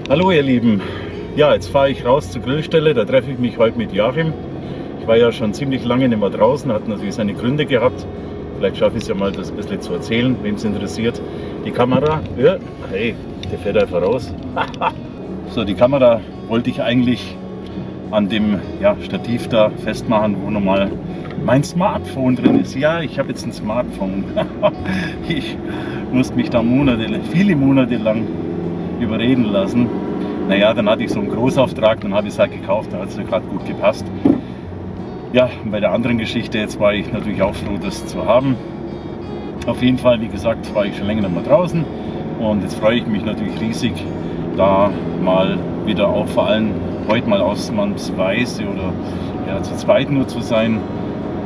Hallo ihr Lieben, ja, jetzt fahre ich raus zur Grillstelle, da treffe ich mich heute mit Joachim. Ich war ja schon ziemlich lange nicht mehr draußen, hat natürlich seine Gründe gehabt. Vielleicht schaffe ich es ja mal, das ein bisschen zu erzählen, wem es interessiert. Die Kamera, ja, hey, der fährt einfach raus. So, die Kamera wollte ich eigentlich an dem Stativ da festmachen, wo nochmal mein Smartphone drin ist. Ja, ich habe jetzt ein Smartphone. Ich musste mich da viele Monate lang überreden lassen. Naja, dann hatte ich so einen Großauftrag, dann habe ich es halt gekauft, da hat es ja gerade gut gepasst. Ja, bei der anderen Geschichte jetzt war ich natürlich auch froh, das zu haben. Auf jeden Fall, wie gesagt, war ich schon länger nicht mehr draußen und jetzt freue ich mich natürlich riesig, da mal wieder auch vor allem heute mal ausnahmsweise oder ja, zu zweit nur zu sein.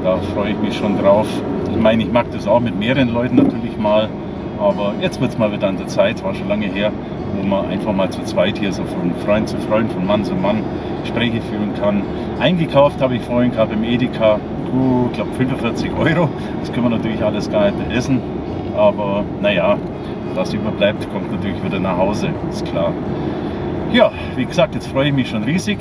Da freue ich mich schon drauf. Ich meine, ich mag das auch mit mehreren Leuten natürlich mal, aber jetzt wird es mal wieder an der Zeit, war schon lange her, wo man einfach mal zu zweit hier so von Freund zu Freund, von Mann zu Mann Gespräche führen kann. Eingekauft habe ich vorhin gehabt im Edeka, ich glaube 45 €. Das können wir natürlich alles gar nicht essen, aber naja, was überbleibt, kommt natürlich wieder nach Hause, ist klar. Ja, wie gesagt, jetzt freue ich mich schon riesig.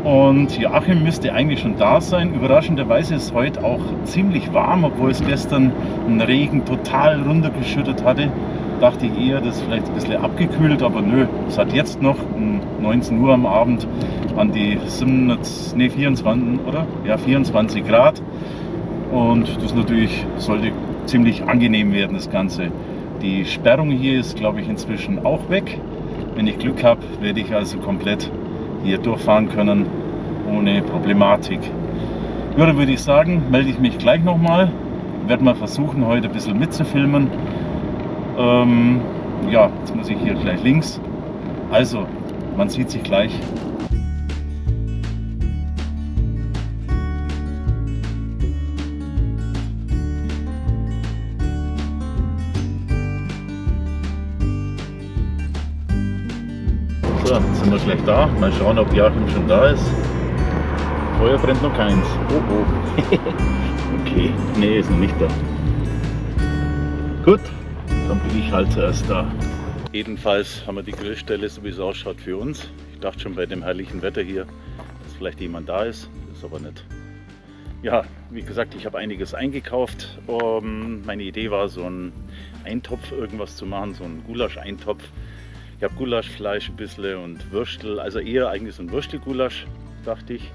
Und Joachim müsste eigentlich schon da sein. Überraschenderweise ist es heute auch ziemlich warm, obwohl es gestern einen Regen total runtergeschüttet hatte. Dachte ich eher, das ist vielleicht ein bisschen abgekühlt, aber nö, es hat jetzt noch um 19 Uhr am Abend an die 24 Grad. Und das natürlich sollte ziemlich angenehm werden, das Ganze. Die Sperrung hier ist, glaube ich, inzwischen auch weg. Wenn ich Glück habe, werde ich also komplett hier durchfahren können, ohne Problematik. Ja, dann würde ich sagen, melde ich mich gleich nochmal. Werde mal versuchen, heute ein bisschen mitzufilmen. Ja, jetzt muss ich hier gleich links. Also, man sieht sich gleich. So, jetzt sind wir gleich da. Mal schauen, ob Joachim schon da ist. Feuer brennt noch keins. Oh, oh. Okay, nee, ist noch nicht da. Gut, dann bin ich halt zuerst da. Jedenfalls haben wir die Grillstelle, so wie es ausschaut, für uns. Ich dachte schon bei dem herrlichen Wetter hier, dass vielleicht jemand da ist. Ist aber nicht. Ja, wie gesagt, ich habe einiges eingekauft. Meine Idee war, so einen Eintopf irgendwas zu machen, so einen Gulasch-Eintopf. Ich habe Gulaschfleisch ein bisschen und Würstel, also eher eigentlich so ein Würstelgulasch, dachte ich.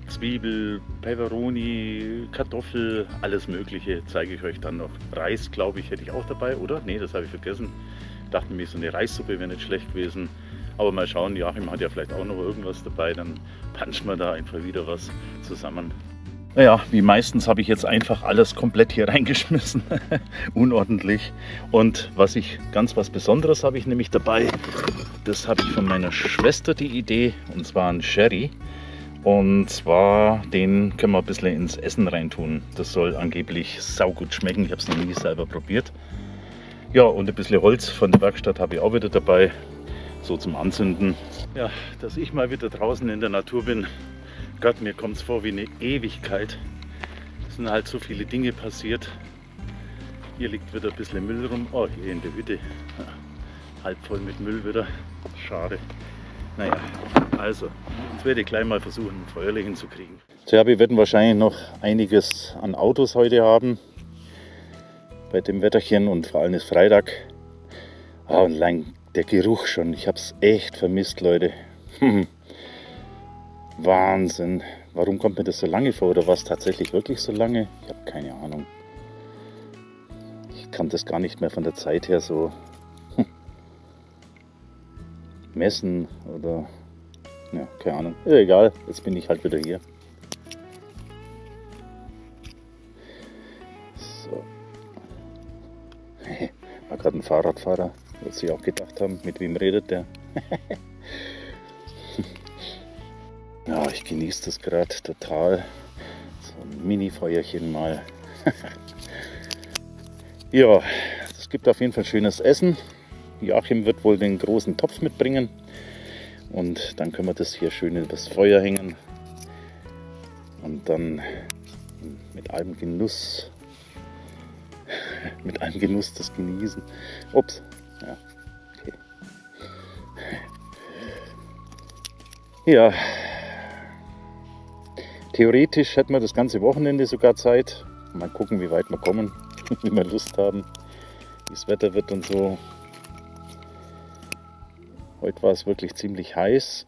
Zwiebel, Peperoni, Kartoffel, alles Mögliche zeige ich euch dann noch. Reis, glaube ich, hätte ich auch dabei, oder? Ne, das habe ich vergessen. Dachte mir, so eine Reissuppe wäre nicht schlecht gewesen. Aber mal schauen, Joachim hat ja vielleicht auch noch irgendwas dabei, dann punchen wir da einfach wieder was zusammen. Naja, wie meistens habe ich jetzt einfach alles komplett hier reingeschmissen, unordentlich. Und was Besonderes habe ich nämlich dabei, das habe ich von meiner Schwester die Idee, und zwar ein Sherry. Und zwar, den können wir ein bisschen ins Essen reintun. Das soll angeblich saugut schmecken, ich habe es noch nie selber probiert. Ja, und ein bisschen Holz von der Werkstatt habe ich auch wieder dabei, so zum Anzünden. Ja, dass ich mal wieder draußen in der Natur bin. Gott, mir kommt es vor wie eine Ewigkeit. Es sind halt so viele Dinge passiert. Hier liegt wieder ein bisschen Müll rum. Oh, hier in der Hütte. Ja, halb voll mit Müll wieder. Schade. Naja, also, jetzt werde ich gleich mal versuchen, ein Feuerchen hinzukriegen. Tja, wir werden wahrscheinlich noch einiges an Autos heute haben. Bei dem Wetterchen und vor allem ist Freitag. Ah, und allein der Geruch schon. Ich habe es echt vermisst, Leute. Wahnsinn. Warum kommt mir das so lange vor? Oder war es tatsächlich wirklich so lange? Ich habe keine Ahnung. Ich kann das gar nicht mehr von der Zeit her so messen oder ja, keine Ahnung. Egal, jetzt bin ich halt wieder hier. So. War gerade ein Fahrradfahrer, wird sich auch gedacht haben, mit wem redet der. Ja, ich genieße das gerade total. So ein Mini-Feuerchen mal. Ja, es gibt auf jeden Fall schönes Essen. Joachim wird wohl den großen Topf mitbringen. Und dann können wir das hier schön in das Feuer hängen. Und dann mit allem Genuss das genießen. Ups, ja, okay. Ja, theoretisch hätten wir das ganze Wochenende sogar Zeit. Mal gucken, wie weit wir kommen, wie wir Lust haben, wie das Wetter wird und so. Heute war es wirklich ziemlich heiß.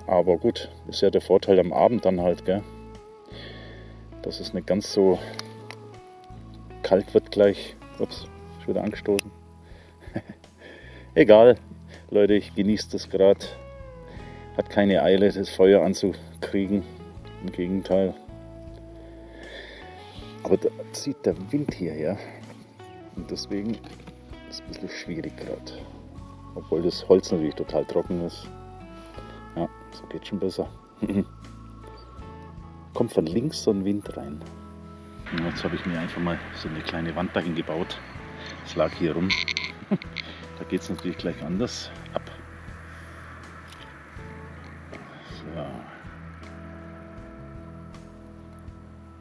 Aber gut, ist ja der Vorteil am Abend dann halt, gell? Dass es nicht ganz so kalt wird gleich. Ups, ist wieder angestoßen. Egal, Leute, ich genieße das gerade. Hat keine Eile, das Feuer anzukriegen. Im Gegenteil. Aber da zieht der Wind hierher. Und deswegen ist es ein bisschen schwierig gerade. Obwohl das Holz natürlich total trocken ist. Ja, so geht schon besser. Kommt von links so ein Wind rein. Und jetzt habe ich mir einfach mal so eine kleine Wand dahin gebaut. Das lag hier rum. Da geht es natürlich gleich anders ab.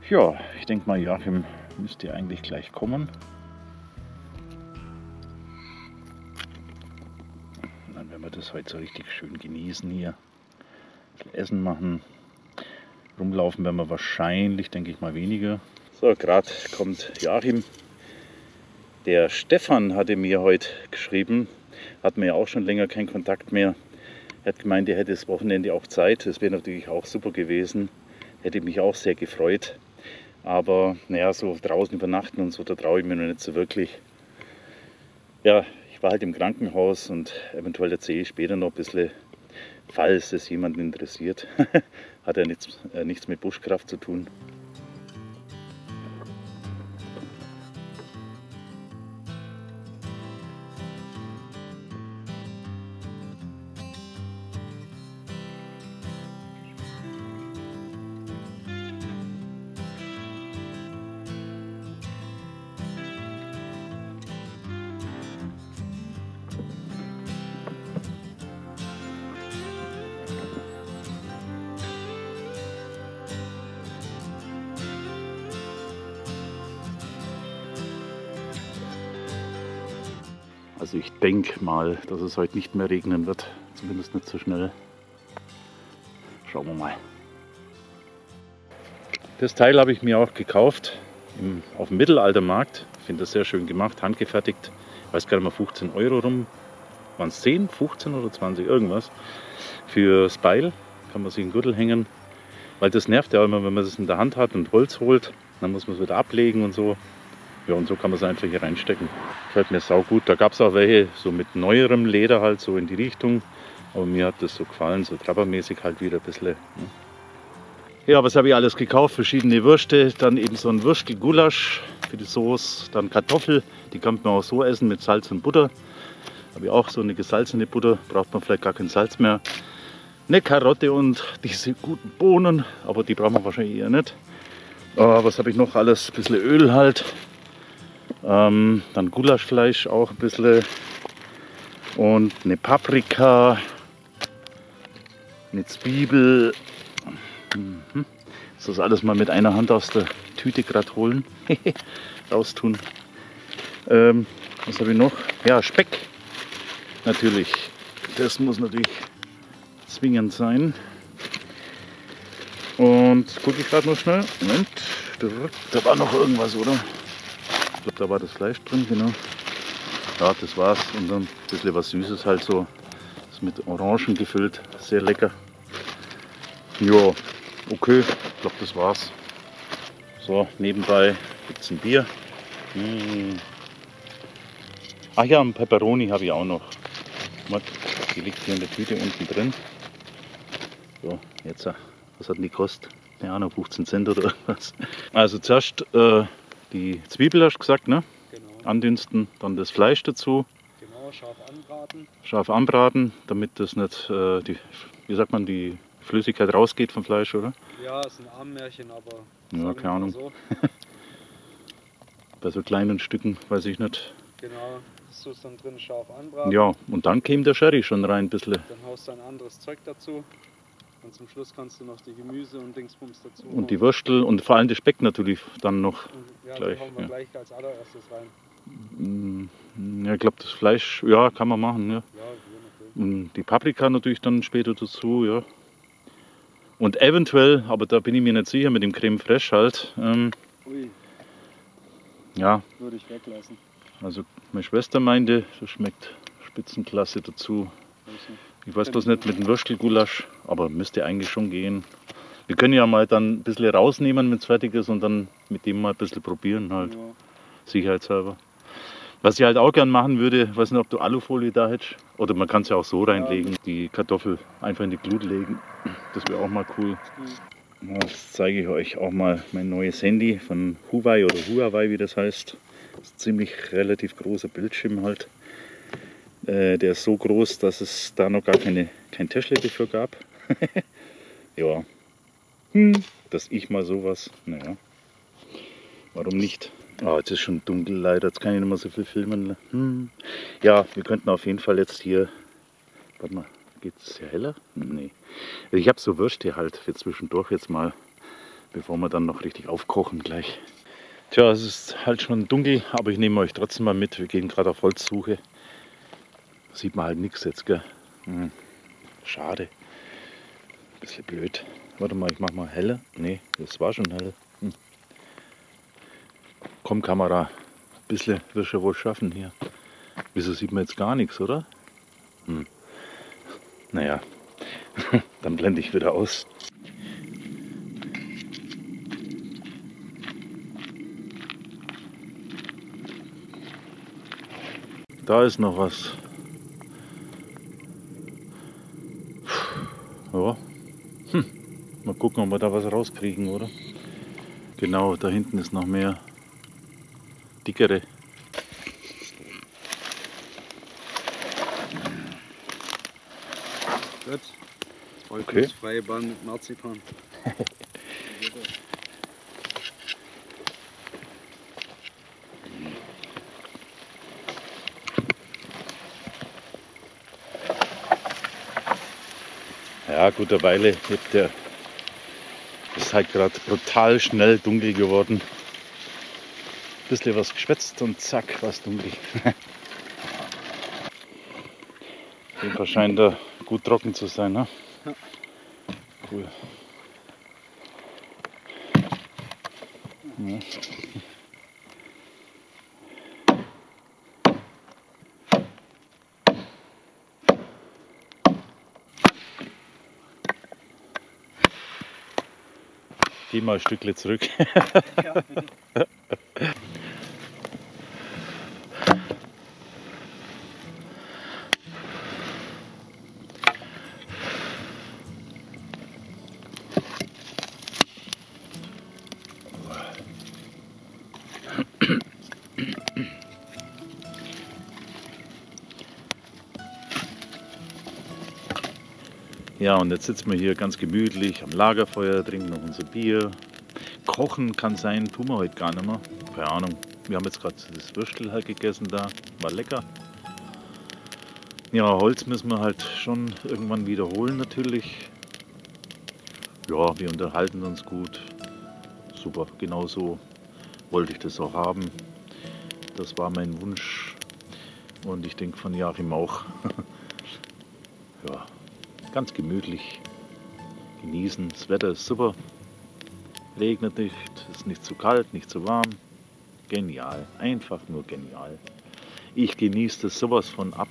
So. Ja, ich denke mal, Joachim müsste eigentlich gleich kommen. Und dann werden wir das heute so richtig schön genießen hier. Ein bisschen Essen machen. Rumlaufen werden wir wahrscheinlich, denke ich mal, weniger. So, gerade kommt Joachim. Der Stefan hatte mir heute geschrieben, hatten wir ja auch schon länger keinen Kontakt mehr. Er hat gemeint, er hätte das Wochenende auch Zeit. Das wäre natürlich auch super gewesen. Hätte mich auch sehr gefreut. Aber naja, so draußen übernachten und so, da traue ich mir noch nicht so wirklich. Ja, ich war halt im Krankenhaus und eventuell erzähle ich später noch ein bisschen, falls es jemanden interessiert. Hat ja nichts mit Buschkraft zu tun. Also ich denke mal, dass es heute nicht mehr regnen wird, zumindest nicht so schnell. Schauen wir mal. Das Teil habe ich mir auch gekauft auf dem Mittelaltermarkt. Ich finde das sehr schön gemacht, handgefertigt. Ich weiß gar nicht mal, 15 Euro rum. Waren es 10, 15 oder 20, irgendwas. Fürs Beil kann man sich einen Gürtel hängen. Weil das nervt ja immer, wenn man das in der Hand hat und Holz holt. Dann muss man es wieder ablegen und so. Ja, und so kann man es einfach hier reinstecken. Gefällt mir saugut. Da gab es auch welche so mit neuerem Leder halt so in die Richtung. Aber mir hat das so gefallen, so trappermäßig halt wieder ein bisschen. Ja, was habe ich alles gekauft? Verschiedene Würste, dann eben so ein Würstel-Gulasch für die Sauce, dann Kartoffel, die kann man auch so essen mit Salz und Butter. Habe ich auch so eine gesalzene Butter, braucht man vielleicht gar kein Salz mehr. Eine Karotte und diese guten Bohnen, aber die brauchen wir wahrscheinlich eher nicht. Was habe ich noch alles? Ein bisschen Öl halt. Dann Gulaschfleisch auch ein bisschen und eine Paprika, eine Zwiebel. Das alles mal mit einer Hand aus der Tüte gerade holen, raustun. Was habe ich noch? Ja, Speck natürlich. Das muss natürlich zwingend sein. Und gucke ich gerade noch schnell. Moment, da war noch irgendwas, oder? Ich glaube, da war das Fleisch drin, genau. Ja, das war's. Und dann ein bisschen was Süßes halt so. Das ist mit Orangen gefüllt. Sehr lecker. Ja, okay. Ich glaube, das war's. So, nebenbei gibt es ein Bier. Ach ja, ein Pepperoni habe ich auch noch. Die liegt hier in der Tüte unten drin. So, jetzt, was hat denn die gekostet? Ja, noch 15 Cent oder irgendwas. Also zuerst die Zwiebel hast du gesagt, ne? Genau. Andünsten, dann das Fleisch dazu. Genau, scharf anbraten. Scharf anbraten, damit das nicht, die Flüssigkeit rausgeht vom Fleisch, oder? Ja, ist ein Armmärchen, aber Ja, keine Ahnung. so. Bei so kleinen Stücken, weiß ich nicht. Genau, das tust du dann drin scharf anbraten. Ja, und dann käme der Sherry schon rein ein bisschen. Dann haust du ein anderes Zeug dazu. Und zum Schluss kannst du noch die Gemüse und Dingsbums dazu machen. Und die Würstel und vor allem der Speck natürlich dann noch. Ja, gleich, die hauen wir gleich als allererstes rein. Ja, ich glaube, das Fleisch, ja, kann man machen. Ja. Ja, Und die Paprika natürlich dann später dazu, ja. Und eventuell, aber da bin ich mir nicht sicher, mit dem Creme Fraiche halt. Ui, Ja, würde ich weglassen. also meine Schwester meinte, das schmeckt Spitzenklasse dazu. Ich weiß bloß nicht mit dem Würstelgulasch, aber müsste eigentlich schon gehen. Wir können ja mal dann ein bisschen rausnehmen, wenn es fertig ist und dann mit dem mal ein bisschen probieren halt, Ja. sicherheitshalber. Was ich halt auch gern machen würde, weiß nicht, ob du Alufolie da hättest, oder man kann es ja auch so reinlegen, die Kartoffel einfach in die Glut legen, das wäre auch mal cool. Ja, jetzt zeige ich euch auch mal mein neues Handy von Huawei oder Huawei, wie das heißt. Das ist ein ziemlich relativ großer Bildschirm halt. Der ist so groß, dass es da noch gar kein Täschle dafür gab. Ja, dass ich mal sowas, naja, warum nicht? Ah, jetzt ist schon dunkel leider, jetzt kann ich nicht mehr so viel filmen. Ja, wir könnten auf jeden Fall jetzt hier, warte mal, geht es hier heller? Nee. Ich habe so Würste halt für zwischendurch jetzt mal, bevor wir dann noch richtig aufkochen gleich. Tja, es ist halt schon dunkel, aber ich nehme euch trotzdem mal mit. Wir gehen gerade auf Holzsuche. Sieht man halt nichts jetzt, gell? Schade. Bisschen blöd. Warte mal, ich mach mal heller. Nee, das war schon hell. Komm, Kamera. Ein bisschen wirst du wohl schaffen hier. Wieso sieht man jetzt gar nichts, oder? Naja, dann blende ich wieder aus. Da ist noch was. Ja. Mal gucken, ob wir da was rauskriegen, oder? Genau, da hinten ist noch mehr dickere. Gut. Okay. Freie Bahn mit Marzipan. Ja, guterweile wird der. Es ist halt gerade brutal schnell dunkel geworden. Bisschen was geschwätzt und zack, war es dunkel. Auf jeden Fall scheint er gut trocken zu sein, ne? Ja. Cool. Ja. Geh mal ein Stückchen zurück. Ja, bitte. Ja, und jetzt sitzen wir hier ganz gemütlich am Lagerfeuer, trinken noch unser Bier. Kochen kann sein, tun wir heute gar nicht mehr. Keine Ahnung. Wir haben jetzt gerade das Würstel halt gegessen da. War lecker. Ja, Holz müssen wir halt schon irgendwann wiederholen natürlich. Ja, wir unterhalten uns gut. Super, genau so wollte ich das auch haben. Das war mein Wunsch. Und ich denke von Joachim auch. Ja, ganz gemütlich genießen. Das Wetter ist super. Regnet nicht, ist nicht zu kalt, nicht zu warm. Genial, einfach nur genial. Ich genieße das sowas von ab.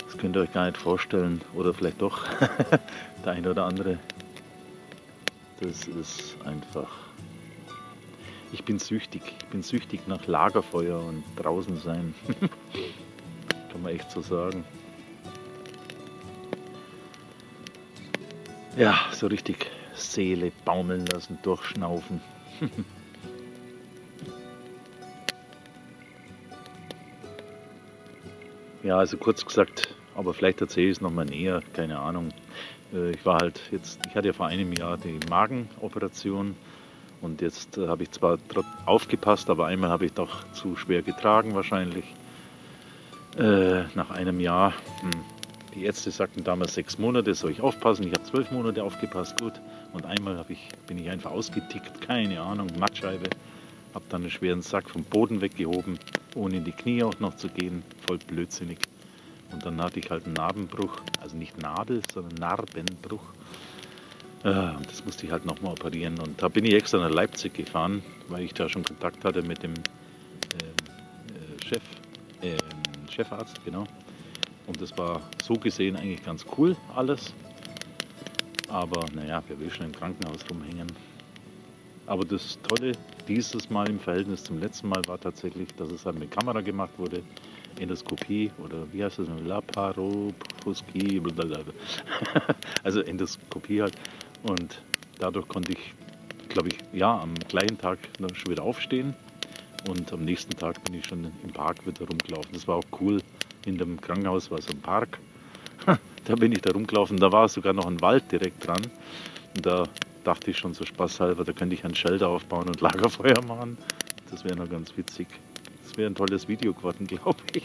Das könnt ihr euch gar nicht vorstellen. Oder vielleicht doch der eine oder andere. Das ist einfach. Ich bin süchtig. Ich bin süchtig nach Lagerfeuer und draußen sein. Kann man echt so sagen. Ja, so richtig Seele baumeln lassen, durchschnaufen. Ja, also kurz gesagt, aber vielleicht erzähle ich es nochmal näher, keine Ahnung. Ich hatte ja vor einem Jahr die Magenoperation und jetzt habe ich zwar aufgepasst, aber einmal habe ich doch zu schwer getragen wahrscheinlich. Nach einem Jahr. Die Ärzte sagten damals 6 Monate, soll ich aufpassen. Ich habe 12 Monate aufgepasst, gut. Und einmal bin ich einfach ausgetickt, keine Ahnung, Mattscheibe. Habe dann einen schweren Sack vom Boden weggehoben, ohne in die Knie auch noch zu gehen. Voll blödsinnig. Und dann hatte ich halt einen Narbenbruch, also nicht Nadel, sondern Narbenbruch. Und das musste ich halt nochmal operieren. Und da bin ich extra nach Leipzig gefahren, weil ich da schon Kontakt hatte mit dem Chefarzt, genau. Und das war so gesehen eigentlich ganz cool alles. Aber naja, wer will schon im Krankenhaus rumhängen. Aber das Tolle dieses Mal im Verhältnis zum letzten Mal war tatsächlich, dass es halt mit Kamera gemacht wurde. Endoskopie oder wie heißt das? Laparoskopie, blablabla. Also Endoskopie halt. Und dadurch konnte ich, glaube ich, ja, am gleichen Tag schon wieder aufstehen. Und am nächsten Tag bin ich schon im Park wieder rumgelaufen. Das war auch cool. In dem Krankenhaus war so ein Park. Da bin ich da rumgelaufen. Da war sogar noch ein Wald direkt dran. Und da dachte ich schon so spaßhalber, da könnte ich ein Shelter aufbauen und Lagerfeuer machen. Das wäre noch ganz witzig. Das wäre ein tolles Video geworden, glaube ich.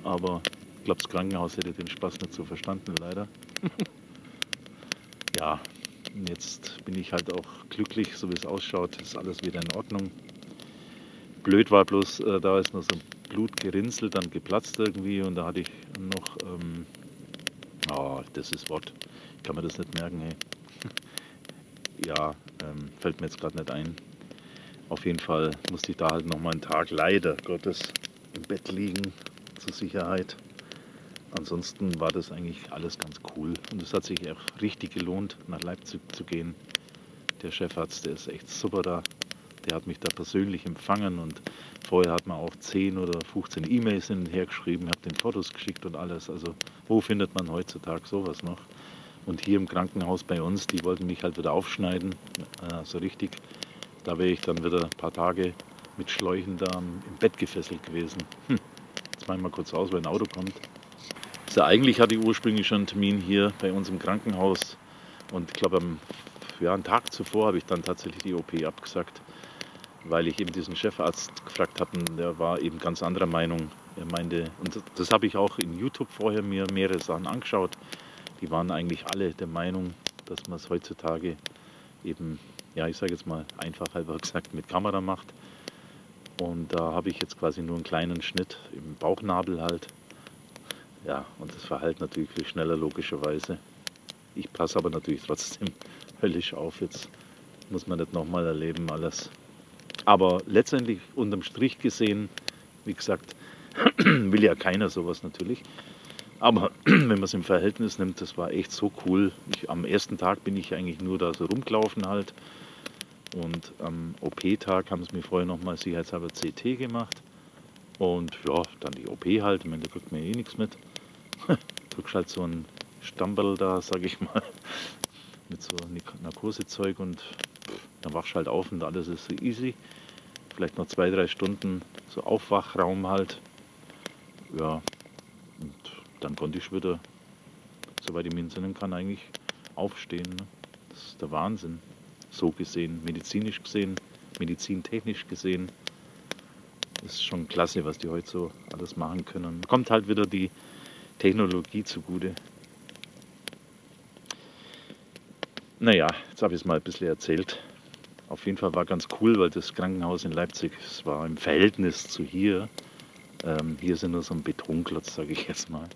Aber ich glaube, das Krankenhaus hätte den Spaß nicht so verstanden, leider. Ja, und jetzt bin ich halt auch glücklich, so wie es ausschaut, ist alles wieder in Ordnung. Blöd war bloß, da ist noch so Blut gerinselt, dann geplatzt irgendwie und da hatte ich noch, das ist Wort, ich kann mir das nicht merken, hey. Ja, fällt mir jetzt gerade nicht ein. Auf jeden Fall musste ich da halt noch mal einen Tag leider Gottes im Bett liegen, zur Sicherheit. Ansonsten war das eigentlich alles ganz cool und es hat sich auch richtig gelohnt, nach Leipzig zu gehen. Der Chefarzt, der ist echt super da. Der hat mich da persönlich empfangen und vorher hat man auch 10 oder 15 E-Mails hin und her geschrieben, habe den Fotos geschickt und alles. Also wo findet man heutzutage sowas noch? Und hier im Krankenhaus bei uns, die wollten mich halt wieder aufschneiden, so richtig. Da wäre ich dann wieder ein paar Tage mit Schläuchen da im Bett gefesselt gewesen. Jetzt mache ich mal kurz aus, weil ein Auto kommt. Also eigentlich hatte ich ursprünglich schon einen Termin hier bei uns im Krankenhaus. Und ich glaube, einen Tag zuvor habe ich dann tatsächlich die OP abgesagt, weil ich eben diesen Chefarzt gefragt habe, der war eben ganz anderer Meinung. Er meinte, und das habe ich auch in YouTube vorher mir mehrere Sachen angeschaut, die waren eigentlich alle der Meinung, dass man es heutzutage eben, ja, ich sage jetzt mal einfach halber gesagt, mit Kamera macht. Und da habe ich jetzt quasi nur einen kleinen Schnitt im Bauchnabel halt. Ja, und das verhält natürlich viel schneller logischerweise. Ich passe aber natürlich trotzdem höllisch auf. Jetzt muss man das nochmal erleben alles. Aber letztendlich unterm Strich gesehen, wie gesagt, will ja keiner sowas natürlich. Aber wenn man es im Verhältnis nimmt, das war echt so cool. Am ersten Tag bin ich eigentlich nur da so rumgelaufen halt. Und am OP-Tag haben sie mir vorher nochmal sicherheitshalber CT gemacht. Und ja, dann die OP halt. Ich meine, da kriegt man eh nichts mit. Drückst halt so ein Stamperl da, sag ich mal, mit so Narkosezeug und dann wachst du halt auf und alles ist so easy. Vielleicht noch 2-3 Stunden so Aufwachraum halt. Ja, und dann konnte ich wieder, soweit ich mich entsinnen kann, eigentlich aufstehen. Ne? Das ist der Wahnsinn. So gesehen, medizinisch gesehen, medizintechnisch gesehen. Das ist schon klasse, was die heute so alles machen können. Kommt halt wieder die Technologie zugute. Naja, jetzt habe ich es mal ein bisschen erzählt. Auf jeden Fall war ganz cool, weil das Krankenhaus in Leipzig, es war im Verhältnis zu hier. Hier sind nur so ein Betonklotz, sage ich jetzt mal.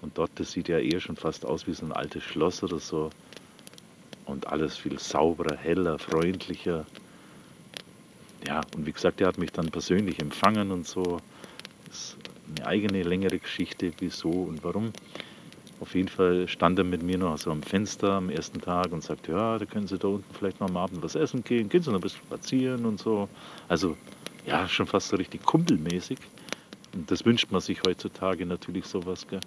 Und dort, das sieht ja eher schon fast aus wie so ein altes Schloss oder so. Und alles viel sauberer, heller, freundlicher. Ja, und wie gesagt, er hat mich dann persönlich empfangen und so. Das ist eine eigene, längere Geschichte, wieso und warum. Auf jeden Fall stand er mit mir noch so am Fenster am ersten Tag und sagte, ja, da können Sie da unten vielleicht noch am Abend was essen gehen, gehen Sie noch ein bisschen spazieren und so. Also ja, schon fast so richtig kumpelmäßig. Und das wünscht man sich heutzutage natürlich sowas. Gell?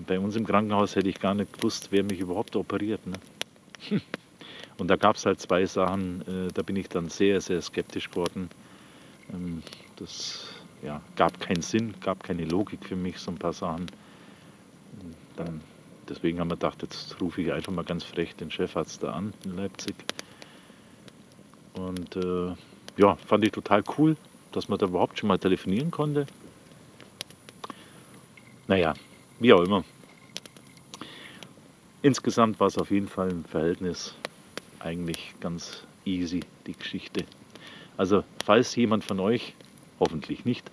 Bei uns im Krankenhaus hätte ich gar nicht gewusst, wer mich überhaupt operiert. Ne? Und da gab es halt 2 Sachen, da bin ich dann sehr, sehr skeptisch geworden. Das gab keinen Sinn, gab keine Logik für mich, so ein paar Sachen. Deswegen haben wir gedacht, jetzt rufe ich einfach mal ganz frech den Chefarzt da an in Leipzig. Und fand ich total cool, dass man da überhaupt schon mal telefonieren konnte. Naja, wie auch immer. Insgesamt war es auf jeden Fall im Verhältnis eigentlich ganz easy, die Geschichte. Also, falls jemand von euch, hoffentlich nicht,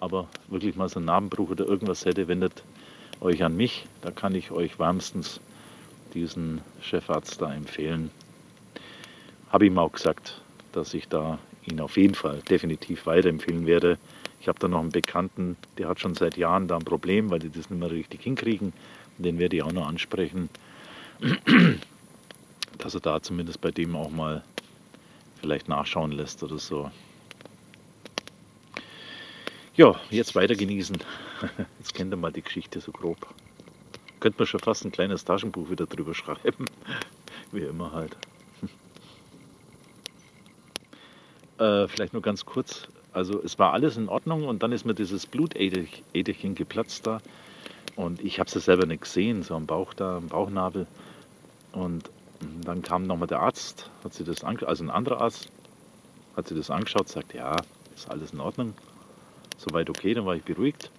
aber wirklich mal so einen Narbenbruch oder irgendwas hätte, wendet euch an mich. Da kann ich euch wärmstens diesen Chefarzt da empfehlen. Habe ihm auch gesagt, dass ich da ihn auf jeden Fall definitiv weiterempfehlen werde. Ich habe da noch einen Bekannten, der hat schon seit Jahren da ein Problem, weil die das nicht mehr richtig hinkriegen. Den werde ich auch noch ansprechen, dass er da zumindest bei dem auch mal vielleicht nachschauen lässt oder so. Ja, jetzt weiter genießen. Jetzt kennt ihr mal die Geschichte so grob. Könnte man schon fast ein kleines Taschenbuch wieder drüber schreiben. Wie immer halt. Vielleicht nur ganz kurz. Also es war alles in Ordnung und dann ist mir dieses Blutäderchen geplatzt da. Und ich habe es ja selber nicht gesehen, so am Bauch da, am Bauchnabel. Und dann kam nochmal der Arzt, hat sich das also ein anderer Arzt, hat sich das angeschaut, sagt, ja, ist alles in Ordnung. Soweit okay, dann war ich beruhigt.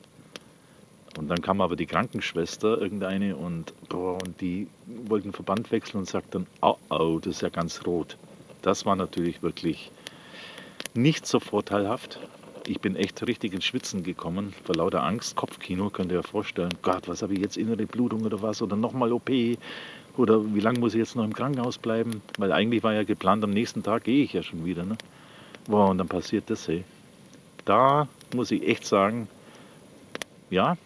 Und dann kam aber die Krankenschwester, irgendeine, und die wollten den Verband wechseln und sagt dann, oh, das ist ja ganz rot. Das war natürlich wirklich nicht so vorteilhaft. Ich bin echt richtig ins Schwitzen gekommen, vor lauter Angst, Kopfkino, könnt ihr euch vorstellen. Gott, was habe ich jetzt, innere Blutung oder was, oder nochmal OP, oder wie lange muss ich jetzt noch im Krankenhaus bleiben? Weil eigentlich war ja geplant, am nächsten Tag gehe ich ja schon wieder. Ne? Wow, und dann passiert das, hey. Da muss ich echt sagen, ja,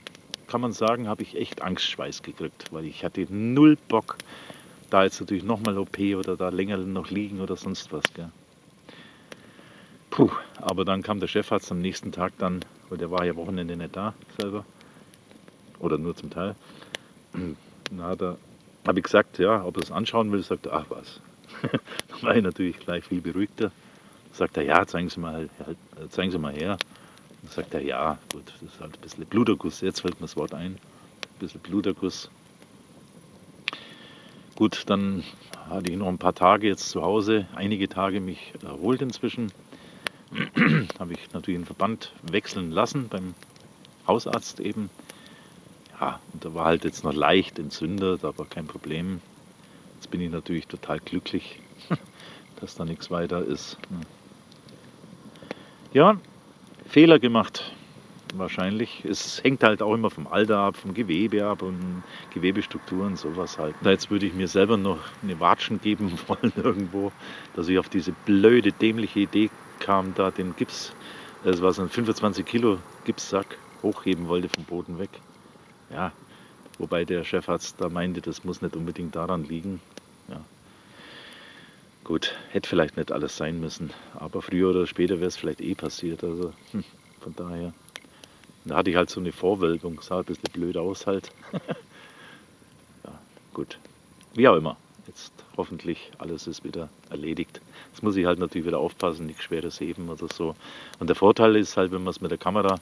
kann man sagen, habe ich echt Angstschweiß gekriegt, weil ich hatte null Bock, da jetzt natürlich nochmal OP oder da länger noch liegen oder sonst was. Gell. Puh, aber dann kam der Chefarzt am nächsten Tag dann, weil der war ja Wochenende nicht da selber, oder nur zum Teil. Da habe ich gesagt, ja, ob er es anschauen will, sagt er, ach was. Dann war ich natürlich gleich viel beruhigter. Sagt er, ja, zeigen Sie mal her. Dann sagt er, ja, gut, das ist halt ein bisschen Bluterguss, jetzt fällt mir das Wort ein, ein bisschen Bluterguss. Gut, dann hatte ich noch ein paar Tage jetzt zu Hause, einige Tage mich erholt inzwischen. Habe ich natürlich den Verband wechseln lassen beim Hausarzt eben. Ja, und da war halt jetzt noch leicht entzündet, aber kein Problem. Jetzt bin ich natürlich total glücklich, dass da nichts weiter ist. Ja, Fehler gemacht, wahrscheinlich. Es hängt halt auch immer vom Alter ab, vom Gewebe ab und Gewebestrukturen, sowas halt. Da jetzt würde ich mir selber noch eine Watschen geben wollen irgendwo, dass ich auf diese blöde, dämliche Idee kam, da den Gips, das war so ein 25 Kilo Gipssack, hochheben wollte vom Boden weg. Ja, wobei der Chefarzt da meinte, das muss nicht unbedingt daran liegen. Ja. Gut, hätte vielleicht nicht alles sein müssen, aber früher oder später wäre es vielleicht eh passiert. Also von daher, da hatte ich halt so eine Vorwölbung, sah ein bisschen blöd aus halt. Ja, gut, wie auch immer. Jetzt hoffentlich alles ist wieder erledigt. Jetzt muss ich halt natürlich wieder aufpassen, nichts Schweres heben oder so. Und der Vorteil ist halt, wenn man es mit der Kamera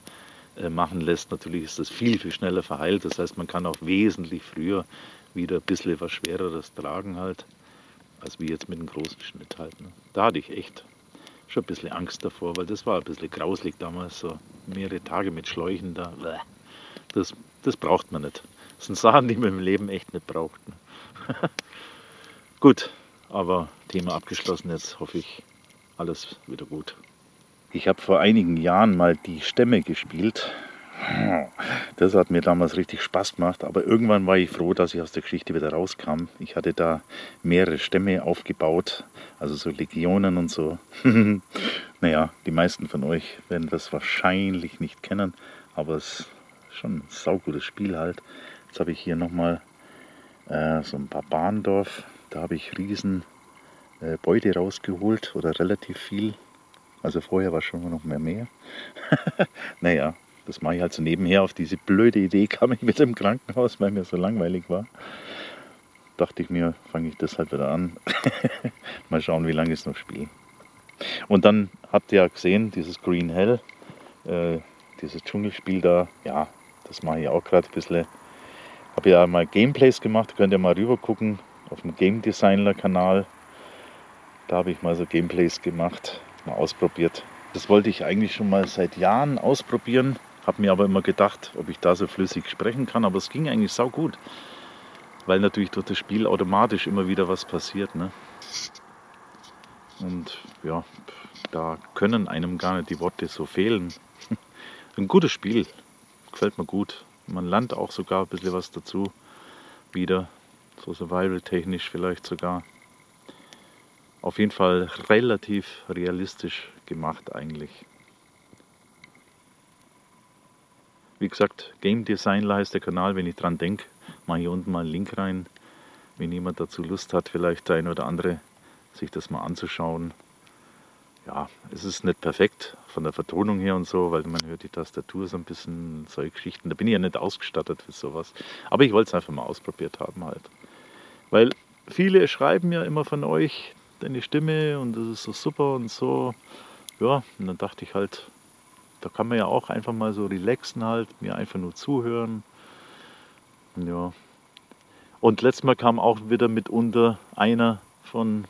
machen lässt, natürlich ist das viel, viel schneller verheilt. Das heißt, man kann auch wesentlich früher wieder ein bisschen was Schwereres tragen halt, als wie jetzt mit einem großen Schnitt halt. Ne. Da hatte ich echt schon ein bisschen Angst davor, weil das war ein bisschen grauslig damals, so mehrere Tage mit Schläuchen da. Das braucht man nicht. Das sind Sachen, die man im Leben echt nicht braucht. Ne. Gut, aber Thema abgeschlossen, jetzt hoffe ich, alles wieder gut. Ich habe vor einigen Jahren mal die Stämme gespielt. Das hat mir damals richtig Spaß gemacht, aber irgendwann war ich froh, dass ich aus der Geschichte wieder rauskam. Ich hatte da mehrere Stämme aufgebaut, also so Legionen und so. Naja, die meisten von euch werden das wahrscheinlich nicht kennen, aber es ist schon ein saugutes Spiel halt. Jetzt habe ich hier nochmal so ein Barbarendorf, da habe ich riesen Beute rausgeholt oder relativ viel. Also vorher war schon noch mehr. Naja, das mache ich halt so nebenher. Auf diese blöde Idee kam ich wieder im Krankenhaus, weil mir so langweilig war. Dachte ich mir, fange ich das halt wieder an. Mal schauen, wie lange ich es noch spiele. Und dann habt ihr ja gesehen, dieses Green Hell, dieses Dschungelspiel da. Ja, das mache ich auch gerade ein bisschen. Habe ja mal Gameplays gemacht, könnt ihr mal rüber gucken auf dem Game Designer Kanal. Da habe ich mal so Gameplays gemacht. Mal ausprobiert. Das wollte ich eigentlich schon mal seit Jahren ausprobieren, habe mir aber immer gedacht, ob ich da so flüssig sprechen kann, aber es ging eigentlich saugut, weil natürlich durch das Spiel automatisch immer wieder was passiert. Ne? Und ja, da können einem gar nicht die Worte so fehlen. Ein gutes Spiel, gefällt mir gut. Man lernt auch sogar ein bisschen was dazu. Wieder so survival-technisch vielleicht sogar. Auf jeden Fall relativ realistisch gemacht eigentlich. Wie gesagt, Game Design heißt der Kanal, wenn ich dran denke, mache hier unten mal einen Link rein. Wenn jemand dazu Lust hat, vielleicht der ein oder andere, sich das mal anzuschauen. Ja, es ist nicht perfekt von der Vertonung her und so, weil man hört die Tastatur so ein bisschen, solche Geschichten. Da bin ich ja nicht ausgestattet für sowas. Aber ich wollte es einfach mal ausprobiert haben halt. Weil viele schreiben ja immer von euch, deine Stimme und das ist so super und so. Ja, und dann dachte ich halt, da kann man ja auch einfach mal so relaxen halt, mir einfach nur zuhören. Ja. Und letztes Mal kam auch wieder mitunter einer von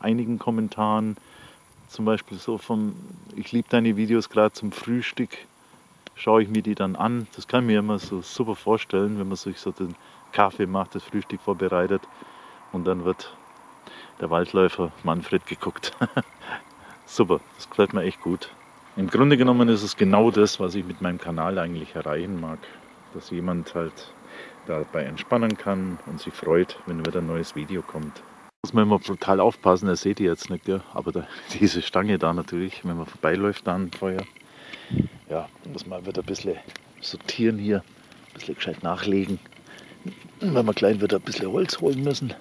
einigen Kommentaren, zum Beispiel so von, ich liebe deine Videos gerade zum Frühstück, schaue ich mir die dann an. Das kann ich mir immer so super vorstellen, wenn man sich so den Kaffee macht, das Frühstück vorbereitet und dann wird der Waldläufer Manfred geguckt. Super, das gefällt mir echt gut. Im Grunde genommen ist es genau das, was ich mit meinem Kanal eigentlich erreichen mag. Dass jemand halt dabei entspannen kann und sich freut, wenn wieder ein neues Video kommt. Muss man immer brutal aufpassen, das seht ihr jetzt nicht, gell? Aber diese Stange da natürlich, wenn man vorbeiläuft da am Feuer, ja, muss man wieder ein bisschen sortieren hier, ein bisschen gescheit nachlegen. Wenn man klein wird, ein bisschen Holz holen müssen.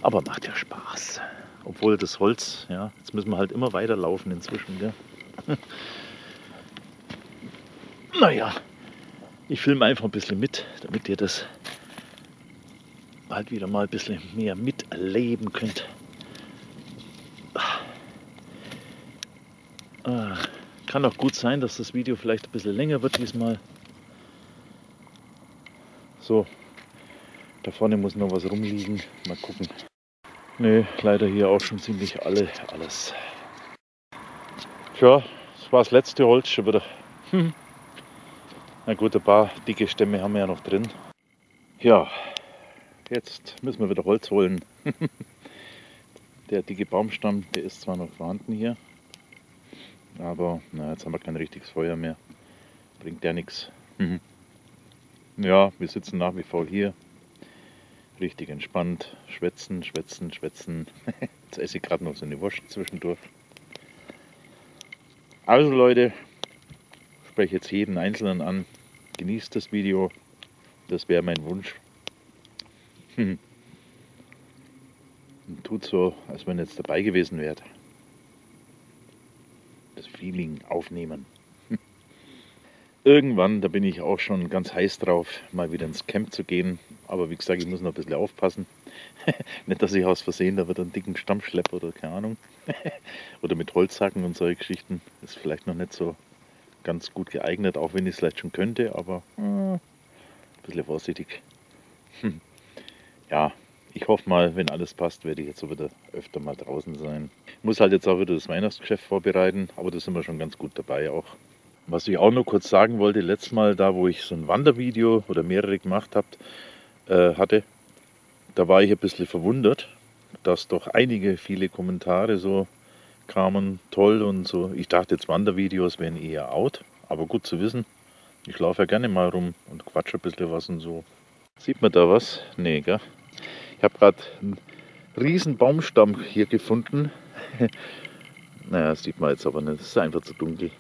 Aber macht ja Spaß. Obwohl das Holz, ja, jetzt müssen wir halt immer weiterlaufen inzwischen, gell? Naja, ich filme einfach ein bisschen mit, damit ihr das bald wieder mal ein bisschen mehr miterleben könnt. Kann auch gut sein, dass das Video vielleicht ein bisschen länger wird diesmal. So, da vorne muss noch was rumliegen. Mal gucken. Ne, leider hier auch schon ziemlich alles. Tja, das war das letzte Holz schon wieder. Na gut, ein paar dicke Stämme haben wir ja noch drin. Ja, jetzt müssen wir wieder Holz holen. Der dicke Baumstamm, der ist zwar noch vorhanden hier, aber na, jetzt haben wir kein richtiges Feuer mehr. Bringt ja nichts. Ja, wir sitzen nach wie vor hier. Richtig entspannt. Schwätzen. Jetzt esse ich gerade noch so eine Wurst zwischendurch. Also Leute, ich spreche jetzt jeden Einzelnen an. Genießt das Video. Das wäre mein Wunsch. Und tut so, als wenn ihr jetzt dabei gewesen wärt. Das Feeling aufnehmen. Irgendwann, da bin ich auch schon ganz heiß drauf, mal wieder ins Camp zu gehen. Aber wie gesagt, ich muss noch ein bisschen aufpassen. Nicht, dass ich aus Versehen da wieder einen dicken Stamm schleppe oder keine Ahnung. Oder mit Holzhacken und solche Geschichten. Ist vielleicht noch nicht so ganz gut geeignet, auch wenn ich es vielleicht schon könnte, aber ein bisschen vorsichtig. Ja, ich hoffe mal, wenn alles passt, werde ich jetzt so wieder öfter mal draußen sein. Ich muss halt jetzt auch wieder das Weihnachtsgeschäft vorbereiten, aber da sind wir schon ganz gut dabei auch. Was ich auch noch kurz sagen wollte, letztes Mal da, wo ich so ein Wandervideo oder mehrere gemacht hatte, da war ich ein bisschen verwundert, dass doch viele Kommentare so kamen, toll und so. Ich dachte jetzt Wandervideos wären eher out, aber gut zu wissen. Ich laufe ja gerne mal rum und quatsche ein bisschen was und so. Sieht man da was? Nee, gell? Ich habe gerade einen riesen Baumstamm hier gefunden. Naja, das sieht man jetzt aber nicht, es ist einfach zu dunkel.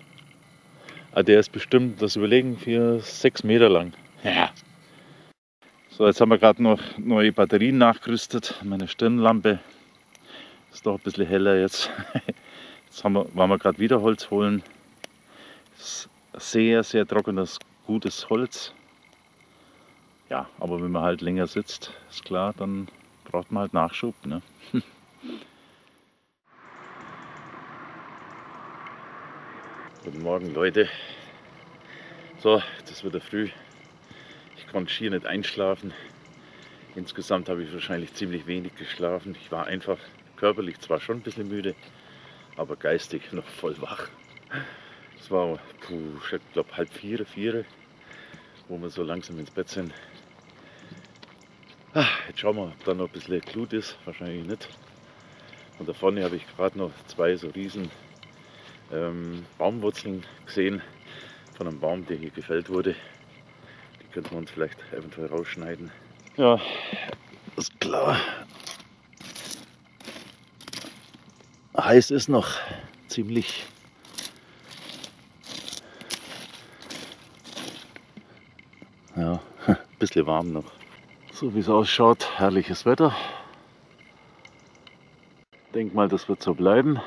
Ah, der ist bestimmt, das Überlegen, 6 Meter lang. Ja. So, jetzt haben wir gerade noch neue Batterien nachgerüstet. Meine Stirnlampe ist doch ein bisschen heller jetzt. Jetzt waren wir gerade wieder Holz holen. Das ist sehr, sehr trockenes, gutes Holz. Ja, aber wenn man halt länger sitzt, ist klar, dann braucht man halt Nachschub. Ne? Guten Morgen Leute. So, jetzt ist wieder früh. Ich konnte schier nicht einschlafen. Insgesamt habe ich wahrscheinlich ziemlich wenig geschlafen. Ich war einfach körperlich zwar schon ein bisschen müde, aber geistig noch voll wach. Es war, ich glaube 3:30, wo wir so langsam ins Bett sind. Jetzt schauen wir, ob da noch ein bisschen Glut ist. Wahrscheinlich nicht. Und da vorne habe ich gerade noch 2 so riesen Baumwurzeln gesehen von einem Baum, der hier gefällt wurde. Könnten wir uns vielleicht eventuell rausschneiden. Ja, ist klar. Heiß ist noch ziemlich. Ja, ein bisschen warm noch. So wie es ausschaut, herrliches Wetter. Denk mal, das wird so bleiben.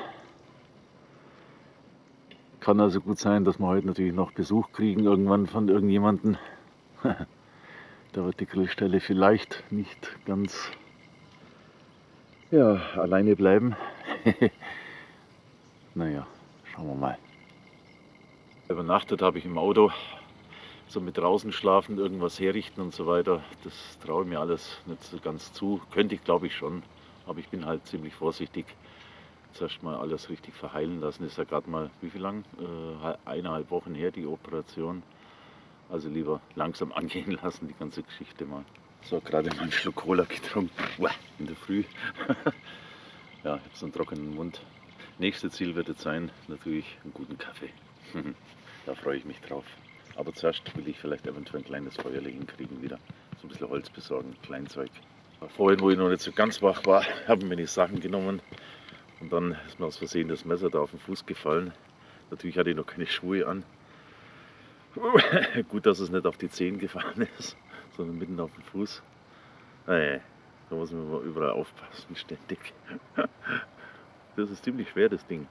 Kann also gut sein, dass wir heute natürlich noch Besuch kriegen, irgendwann von irgendjemandem. Da wird die Grillstelle vielleicht nicht ganz alleine bleiben. Naja, schauen wir mal. Übernachtet habe ich im Auto. So mit draußen schlafen, irgendwas herrichten und so weiter. Das traue ich mir alles nicht so ganz zu. Könnte ich, glaube ich, schon. Aber ich bin halt ziemlich vorsichtig. Zuerst mal alles richtig verheilen lassen. Ist ja gerade mal, wie viel lang? 1,5 Wochen her die Operation. Also lieber langsam angehen lassen, die ganze Geschichte mal. So, gerade mal einen Schluck Cola getrunken. In der Früh. Ja, ich habe so einen trockenen Mund. Nächstes Ziel wird jetzt sein, natürlich einen guten Kaffee. Da freue ich mich drauf. Aber zuerst will ich vielleicht eventuell ein kleines Feuerle hinkriegen wieder. So ein bisschen Holz besorgen, Kleinzeug. Vorhin, wo ich noch nicht so ganz wach war, haben mir die Sachen genommen. Und dann ist mir aus Versehen das Messer da auf den Fuß gefallen. Natürlich hatte ich noch keine Schuhe an. Gut, dass es nicht auf die Zehen gefallen ist, sondern mitten auf den Fuß. Da muss man mal überall aufpassen, ständig. Das ist ziemlich schwer, das Ding.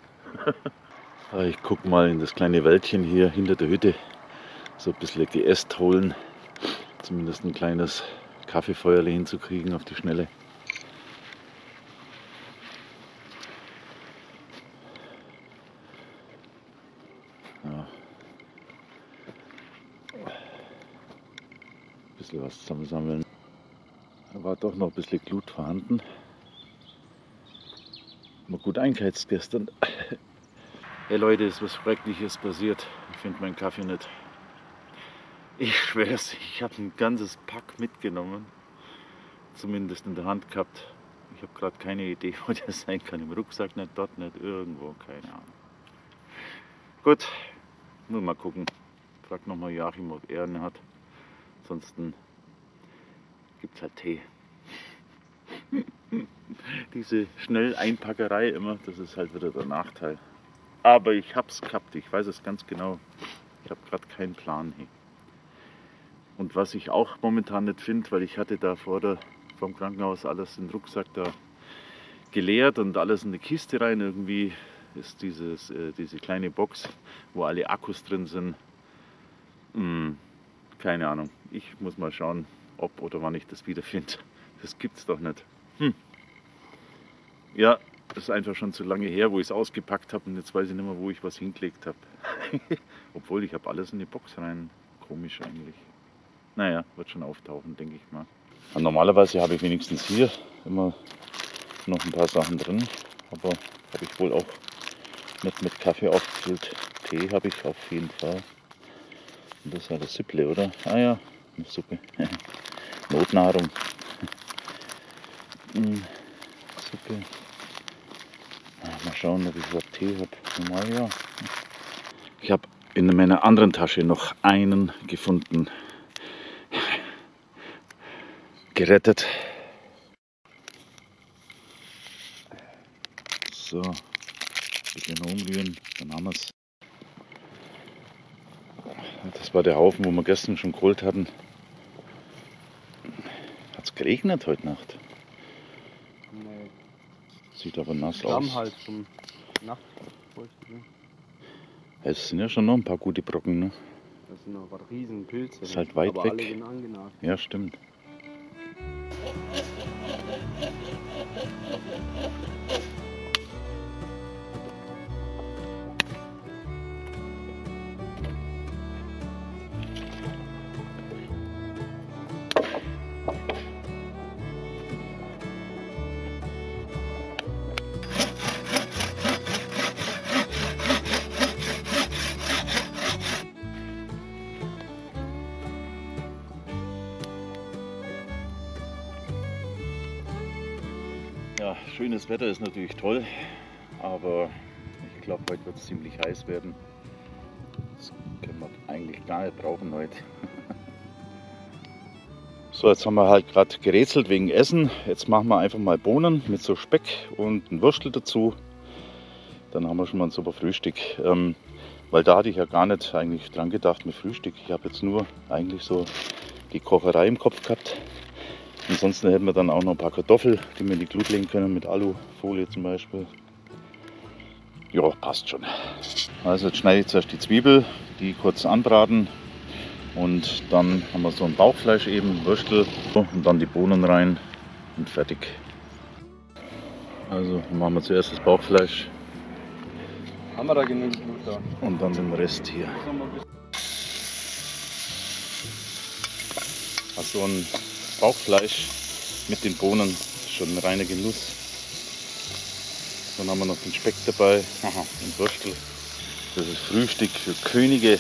Ich gucke mal in das kleine Wäldchen hier hinter der Hütte. So ein bisschen Geäst holen. Zumindest ein kleines Kaffeefeuerle hinzukriegen auf die Schnelle. Ja. Ein bisschen was zusammensammeln. Da war doch noch ein bisschen Glut vorhanden. Mal gut eingeheizt gestern. Hey Leute, ist was Schreckliches passiert. Ich finde meinen Kaffee nicht. Ich schwör's, ich habe ein ganzes Pack mitgenommen. Zumindest in der Hand gehabt. Ich habe gerade keine Idee, wo das sein kann. Im Rucksack nicht, dort nicht, irgendwo, keine Ahnung. Gut, nur mal gucken. Frag nochmal Joachim, ob er einen hat. Ansonsten gibt es halt Tee. Diese Schnell-Einpackerei immer, das ist halt wieder der Nachteil. Aber ich hab's gehabt, ich weiß es ganz genau. Ich habe gerade keinen Plan. Und was ich auch momentan nicht finde, weil ich hatte da vom Krankenhaus alles in den Rucksack da geleert und alles in eine Kiste rein. Irgendwie ist diese kleine Box, wo alle Akkus drin sind. Keine Ahnung. Ich muss mal schauen, ob oder wann ich das wiederfinde. Das gibt's doch nicht. Ja, das ist einfach schon zu lange her, wo ich es ausgepackt habe und jetzt weiß ich nicht mehr, wo ich was hingelegt habe. Obwohl, ich habe alles in die Box rein. Komisch eigentlich. Naja, wird schon auftauchen, denke ich mal. Und normalerweise habe ich wenigstens hier immer noch ein paar Sachen drin, aber habe ich wohl auch nicht mit Kaffee aufgefüllt. Tee habe ich auf jeden Fall. Und das war das Sipple, oder? Ah ja, eine Suppe. Notnahrung. Suppe. Mal schauen, ob ich überhaupt Tee habe. Normal ja. Ich habe in meiner anderen Tasche noch einen gefunden. Gerettet. So, ein bisschen umrühren, dann haben wir es. Das war der Haufen, wo wir gestern schon geholt hatten. Hat es geregnet heute Nacht? Nee. Sieht aber nass aus. Halt zum Nachtfeuchten. Es sind ja schon noch ein paar gute Brocken, ne? Das sind aber riesen Pilze. Das ist halt weit aber weg. Alle sind angenagt. Ja, stimmt. Ja, schönes Wetter ist natürlich toll, aber ich glaube, heute wird es ziemlich heiß werden. Das können wir eigentlich gar nicht brauchen heute. So, jetzt haben wir halt gerade gerätselt wegen Essen. Jetzt machen wir einfach mal Bohnen mit so Speck und ein Würstel dazu. Dann haben wir schon mal ein super Frühstück. Weil da hatte ich ja gar nicht eigentlich dran gedacht mit Frühstück. Ich habe jetzt nur eigentlich so die Kocherei im Kopf gehabt. Ansonsten hätten wir dann auch noch ein paar Kartoffeln, die wir in die Glut legen können, mit Alufolie zum Beispiel. Ja, passt schon. Also jetzt schneide ich zuerst die Zwiebel, die kurz anbraten. Und dann haben wir so ein Bauchfleisch eben, Würstel und dann die Bohnen rein und fertig. Also machen wir zuerst das Bauchfleisch. Haben wir da genügend Blut da? Und dann den Rest hier. Also ein Bauchfleisch mit den Bohnen ist schon ein reiner Genuss. Dann haben wir noch den Speck dabei und Würstel. Das ist Frühstück für Könige.